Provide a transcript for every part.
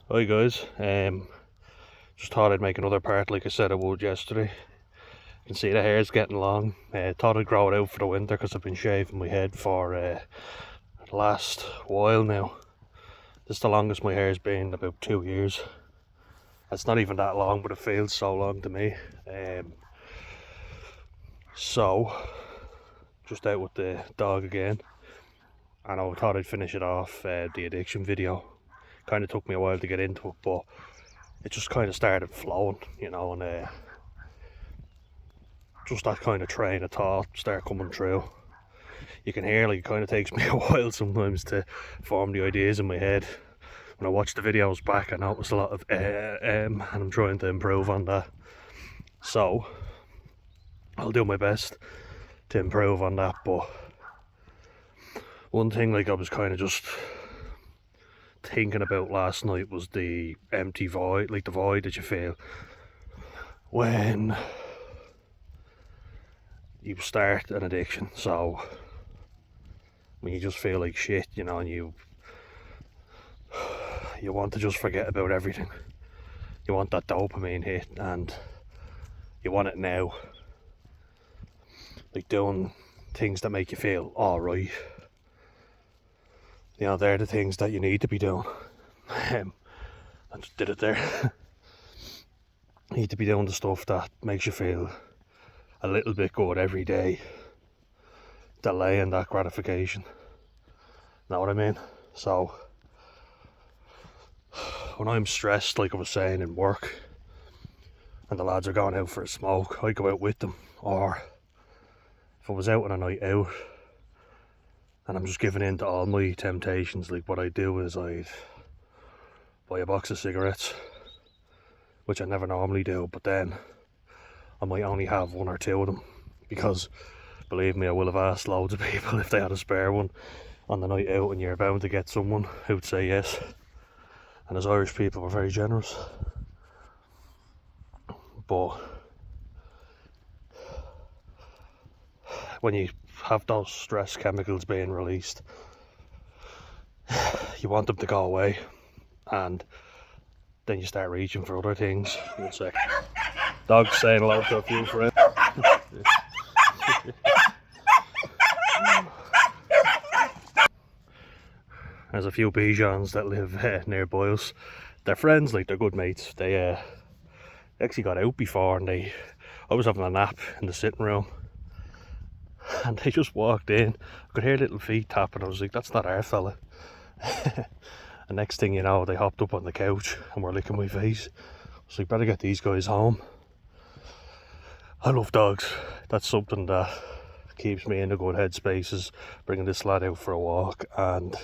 Hi guys, just thought I'd make another part like I said I would yesterday. You can see the hair's getting long. Thought I'd grow it out for the winter because I've been shaving my head for the last while now. This is the longest my hair's been, about 2 years. It's not even that long, but it feels so long to me. So, just out with the dog again. And I thought I'd finish it off, the addiction video. Kind of took me a while to get into it, but it just kind of started flowing, you know, and just that kind of train of thought start coming through. You can hear, like, it kind of takes me a while sometimes to form the ideas in my head. When I watch the videos back, I notice a lot of and I'm trying to improve on that. So I'll do my best to improve on that. But one thing, like, I was kind of just thinking about last night was the empty void, like the void that you feel when you start an addiction. So when you just feel like shit, you know, and you want to just forget about everything. You want that dopamine hit and you want it now. Like doing things that make you feel alright. You know, they're the things that you need to be doing. I just did it there. You need to be doing the stuff that makes you feel a little bit good every day. Delaying that gratification. Know what I mean? So when I'm stressed, like I was saying, in work, and the lads are going out for a smoke, I go out with them. Or if I was out on a night out and I'm just giving in to all my temptations, like, what I do is I'd buy a box of cigarettes, which I never normally do, but then I might only have one or two of them, because believe me, I will have asked loads of people if they had a spare one on the night out, and you're bound to get someone who'd say yes. And as Irish people, we're very generous. But when you have those stress chemicals being released, you want them to go away, and then you start reaching for other things. One sec. Dog's saying hello to a few friends. There's a few Bichons that live nearby us. They're friends, like, they're good mates. They actually got out before, and I was having a nap in the sitting room, and they just walked in. I could hear little feet tapping. I was like, that's not our fella. And next thing you know, they hopped up on the couch and were licking my face. I was like, better get these guys home. I love dogs. That's something that keeps me in a good headspace, is bringing this lad out for a walk, and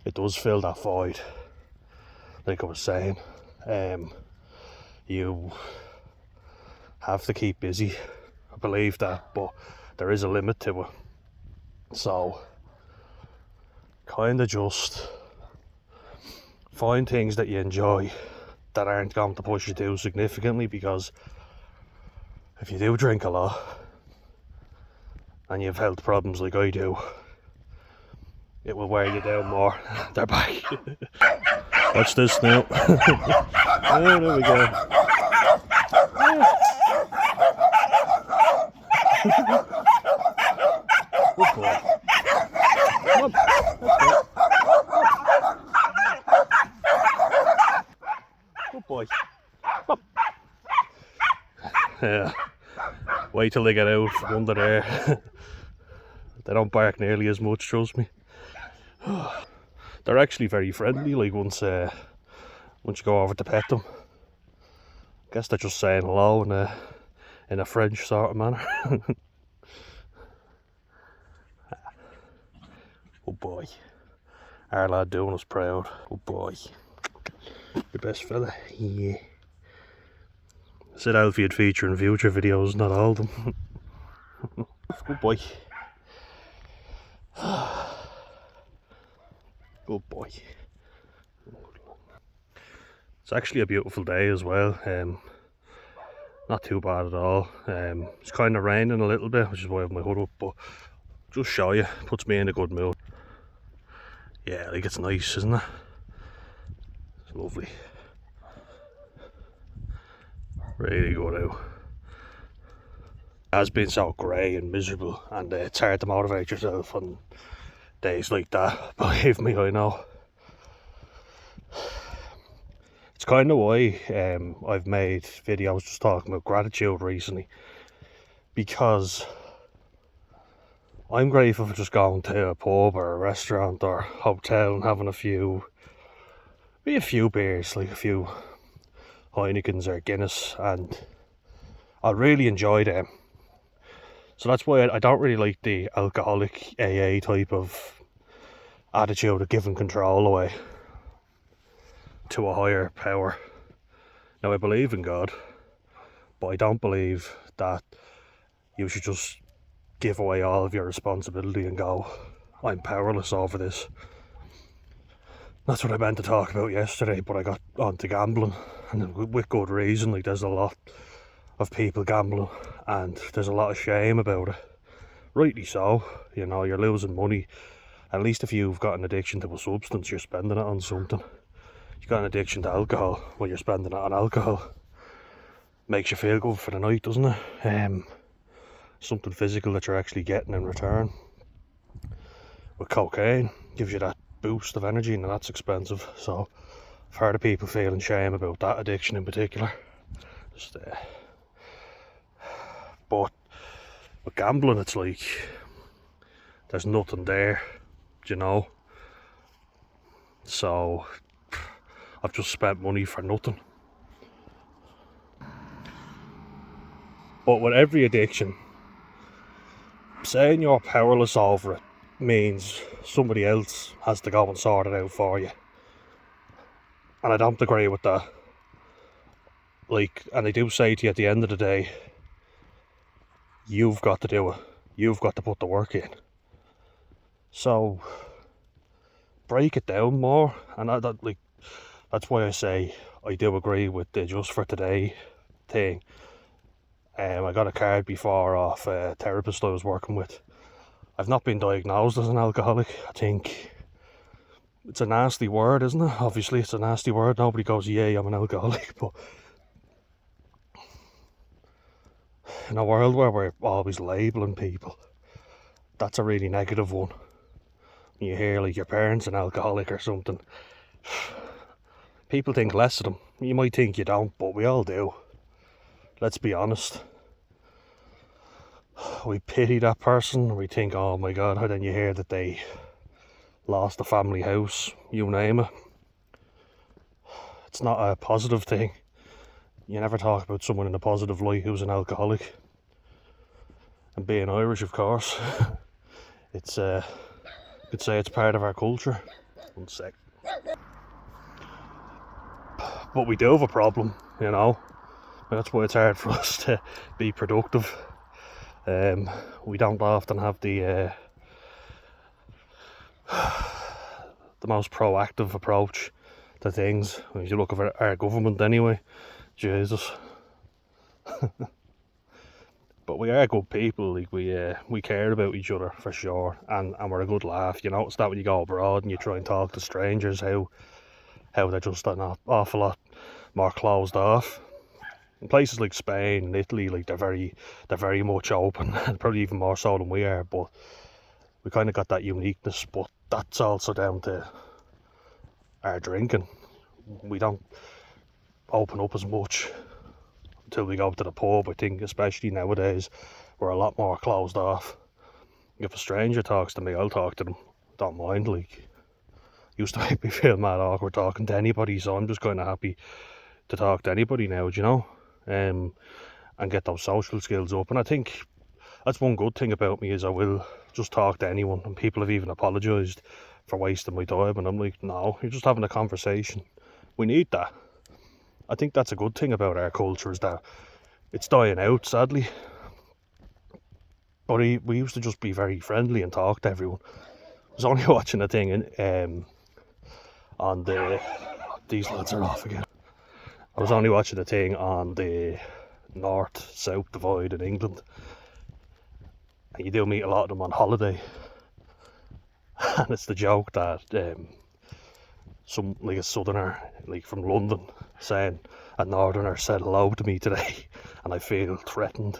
it does fill that void. Like I was saying, you have to keep busy. I believe that, but there is a limit to it. So kind of just find things that you enjoy that aren't going to push you too significantly, because if you do drink a lot and you have health problems like I do, it will wear you down more. They're back. Watch this now. Oh, there we go. Good boy. Come on. Good boy. Come on. Yeah. Wait till they get out from under there. They don't bark nearly as much, trust me. They're actually very friendly, like, once you go over to pet them. I guess they're just saying hello in a French sort of manner. Oh boy. Our lad doing us proud. Oh boy. Your best fella. Yeah. I said Alfie'd feature in future videos, not all of them. Good boy. Good boy. It's actually a beautiful day as well. Not too bad at all. It's kind of raining a little bit, which is why I have my hood up, but just show you, puts me in a good mood. Yeah, like, it's nice, isn't it? Lovely. Really good out. It has been so grey and miserable, and it's hard to motivate yourself on days like that. Believe me, I know. It's kind of why I've made videos just talking about gratitude recently, because I'm grateful for just going to a pub or a restaurant or hotel and having a few beers, like a few Heinekens or Guinness, and I really enjoy them. So that's why I don't really like the alcoholic AA type of attitude of giving control away to a higher power. Now, I believe in God, but I don't believe that you should just give away all of your responsibility and go, I'm powerless over this. That's what I meant to talk about yesterday, but I got onto gambling, and with good reason. Like, there's a lot of people gambling, and there's a lot of shame about it. Rightly so, you know, you're losing money. At least if you've got an addiction to a substance, you're spending it on something. You've got an addiction to alcohol, well, you're spending it on alcohol. Makes you feel good for the night, doesn't it? Something physical that you're actually getting in return. With cocaine, gives you that boost of energy, and that's expensive. So I've heard of people feeling shame about that addiction in particular. But with gambling, it's like there's nothing there, you know. So I've just spent money for nothing. But with every addiction, saying you're powerless over it means somebody else has to go and sort it out for you. And I don't agree with that. Like, and they do say to you at the end of the day, you've got to do it. You've got to put the work in. So break it down more. And that's why I say I do agree with the just for today thing. I got a card before off a therapist I was working with. I've not been diagnosed as an alcoholic. I think it's a nasty word, isn't it? Obviously, it's a nasty word. Nobody goes, yeah, I'm an alcoholic. But in a world where we're always labelling people, that's a really negative one. You hear like your parents an alcoholic or something, people think less of them. You might think you don't, but we all do. Let's be honest. We pity that person. We think, oh my God, how then you hear that they lost a family house, you name it. It's not a positive thing. You never talk about someone in a positive light who's an alcoholic. And being Irish, of course, it's you could say it's part of our culture. One sec. But we do have a problem, you know. And that's why it's hard for us to be productive. We don't often have the most proactive approach to things. When you look at our government anyway, Jesus. But we are good people. Like we care about each other for sure, and we're a good laugh. You notice that when you go abroad and you try and talk to strangers, how they're just an awful lot more closed off. In places like Spain and Italy, like they're very much open, and probably even more so than we are. But we kind of got that uniqueness. But that's also down to our drinking. We don't open up as much until we go to the pub. I think especially nowadays we're a lot more closed off. If a stranger talks to me, I'll talk to them. Don't mind. Like, used to make me feel mad awkward talking to anybody, so I'm just kind of happy to talk to anybody now, do you know, and get those social skills up. And I think that's one good thing about me, is I will just talk to anyone, and people have even apologised for wasting my time, and I'm like, no, you're just having a conversation. We need that. I think that's a good thing about our culture, is that it's dying out, sadly. But we used to just be very friendly and talk to everyone. I was only watching a thing on the... These lads are off again. I was only watching a thing on the north-south divide in England. And you do meet a lot of them on holiday. And it's the joke that some like a southerner, like from London, saying a northerner said hello to me today, and I feel threatened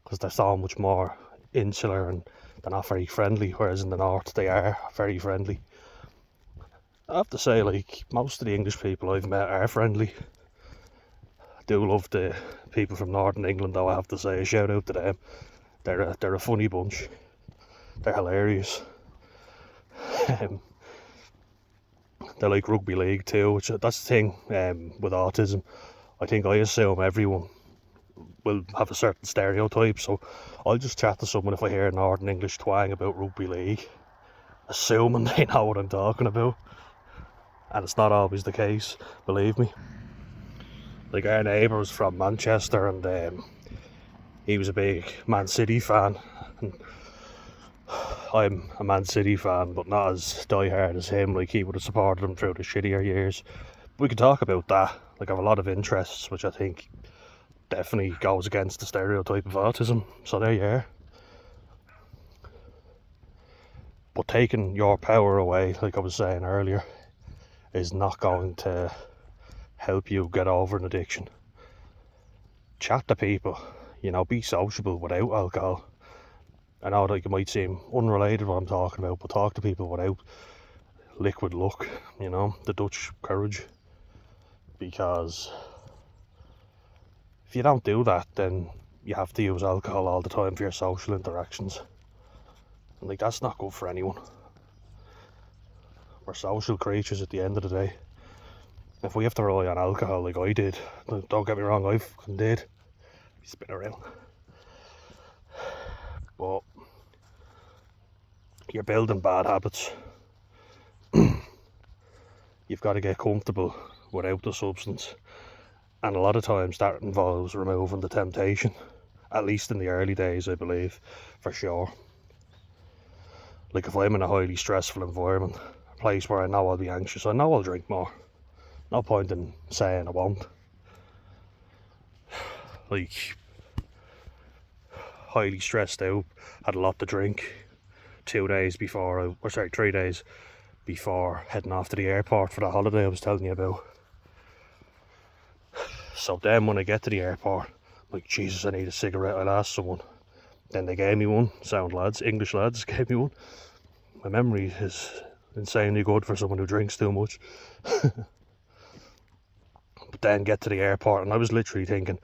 because they're so much more insular and they're not very friendly, whereas in the north they are very friendly. I have to say, like, most of the English people I've met are friendly. I do love the people from Northern England, though. I have to say, a shout out to them. They're a funny bunch. They're hilarious. They're like rugby league too, which that's the thing with autism. I think I assume everyone will have a certain stereotype, so I'll just chat to someone if I hear Northern English twang about rugby league, assuming they know what I'm talking about. And it's not always the case, believe me. Like, our neighbour was from Manchester, and he was a big Man City fan. And I'm a Man City fan, but not as diehard as him. Like, he would have supported them through the shittier years. We could talk about that. Like, I have a lot of interests, which I think definitely goes against the stereotype of autism. So there you are. But taking your power away, like I was saying earlier, is not going to help you get over an addiction. Chat to people, be sociable without alcohol. I know, like, it might seem unrelated what I'm talking about, but talk to people without liquid luck, the Dutch courage. Because if you don't do that, then you have to use alcohol all the time for your social interactions. And, like, that's not good for anyone. We're social creatures at the end of the day. If we have to rely on alcohol like I did, don't get me wrong, I fucking did. It's been around. But you're building bad habits. You've got to get comfortable without the substance. And a lot of times that involves removing the temptation. At least in the early days, I believe, for sure. Like, if I'm in a highly stressful environment, a place where I know I'll be anxious, I know I'll drink more. No point in saying I won't. Like, highly stressed out, had a lot to drink 3 days before heading off to the airport for the holiday I was telling you about. So then when I get to the airport, like, Jesus, I need a cigarette, I'll ask someone. Then they gave me one, sound lads, English lads gave me one. My memory is insanely good for someone who drinks too much. But then get to the airport and I was literally thinking,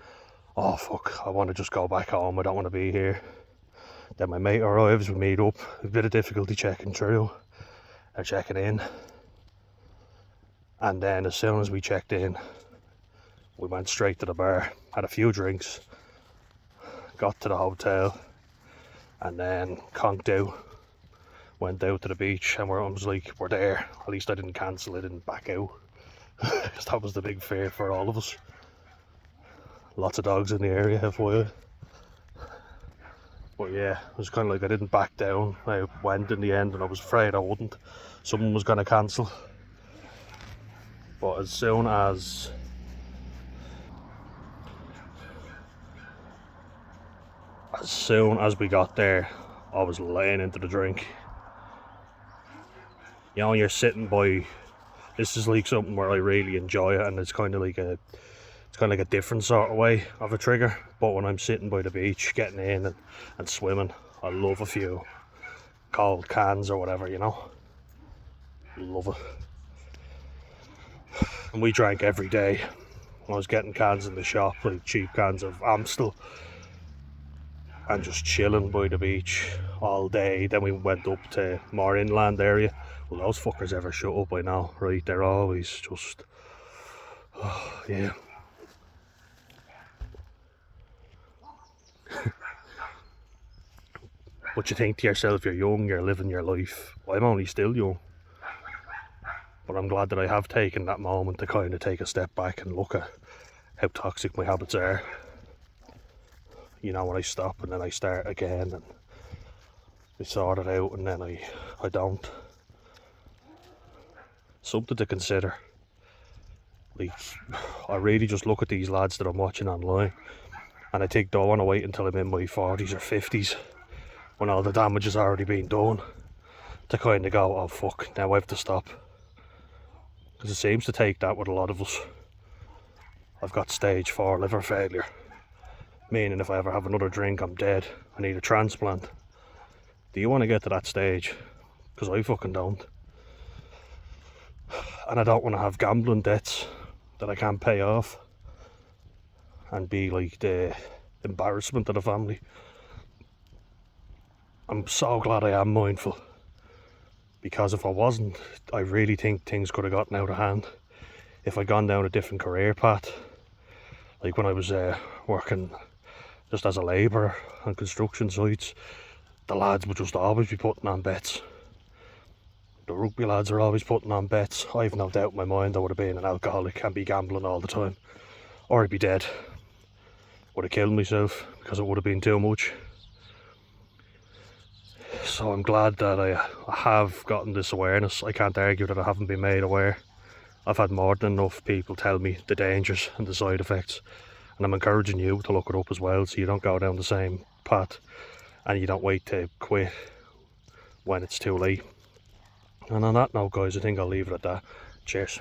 oh fuck, I want to just go back home, I don't want to be here. Then my mate arrives, we meet up, a bit of difficulty checking through, or checking in. And then as soon as we checked in, we went straight to the bar, had a few drinks, got to the hotel, and then conked out, went out to the beach, and I was like, we're there. At least I didn't cancel, I didn't back out. Because that was the big fear for all of us. Lots of dogs in the area, FYI. But yeah, it was kind of like I didn't back down. I went in the end and I was afraid I wouldn't. Someone was going to cancel. But as soon as we got there, I was laying into the drink. You're sitting by... This is like something where I really enjoy it, and it's kind of like a different sort of way of a trigger. But when I'm sitting by the beach, getting in and swimming, I love a few cold cans or whatever, Love it. And we drank every day. I was getting cans in the shop, like cheap cans of Amstel, and just chilling by the beach all day. Then we went up to more inland area. Well, those fuckers ever shut up by now, right? They're always just... Oh, yeah. But you think to yourself, you're young, you're living your life. I'm only still young. But I'm glad that I have taken that moment to kind of take a step back and look at how toxic my habits are. When I stop and then I start again and I sort it out and then I don't. Something to consider. Like, I really just look at these lads that I'm watching online and I think, do I want to wait until I'm in my 40s or 50s when all the damage has already been done to kind of go, oh fuck, now I have to stop. because it seems to take that with a lot of us. I've got stage 4 liver failure, meaning if I ever have another drink I'm dead. I need a transplant. Do you want to get to that stage? Because I fucking don't. And I don't want to have gambling debts that I can't pay off and be like the embarrassment of the family. I'm so glad I am mindful, because if I wasn't, I really think things could have gotten out of hand. If I'd gone down a different career path, like when I was working just as a labourer on construction sites, the lads would just always be putting on bets. The rugby lads are always putting on bets. I've no doubt in my mind I would have been an alcoholic and be gambling all the time. Or I'd be dead. Would have killed myself because it would have been too much. So I'm glad that I have gotten this awareness. I can't argue that I haven't been made aware. I've had more than enough people tell me the dangers and the side effects. And I'm encouraging you to look it up as well, so you don't go down the same path and you don't wait to quit when it's too late. And on that note, guys, I think I'll leave it at that. Cheers.